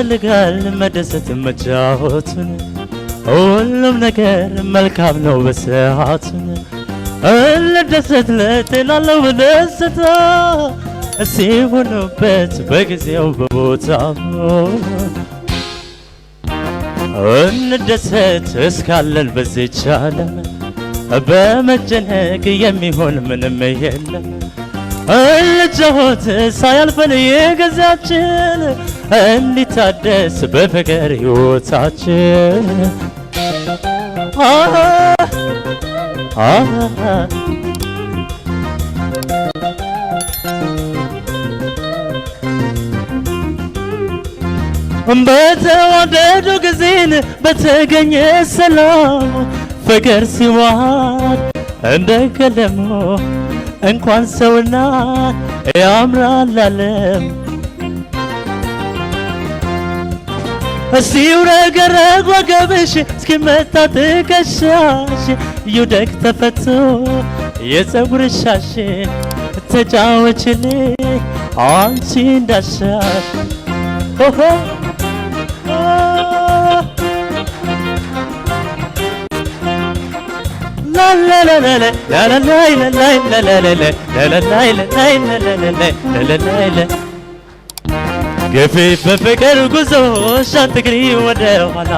ያስፈልጋል መደሰት መጫወቱን ሁሉም ነገር መልካም ነው በሰዓቱን እንደሰት ለጤናለው በደስታ ሲሆኑበት በጊዜው በቦታው እንደሰት እስካለን በዚህች ዓለም በመጨነቅ የሚሆን ምንም የለም እንጫወት ሳያልፈን የጊዜያችን እንዲታደስ በፍቅር ሕይወታችን በተዋደዱ ጊዜን በተገኘ ሰላም ፍቅር ሲዋሃድ እንደ ቀለሙ እንኳን ሰውና ያምራል ዓለም ሲውረገረግ ወገብሽ እስኪመታ ትከሻሽ ይውደቅ ተፈቶ የፀጉርሽ ሻሽ ተጫወችልኝ አንቺ እንዳሻሽ ግፊ በፍቅር ጉዞ ሻትግሪ ወደ ኋላ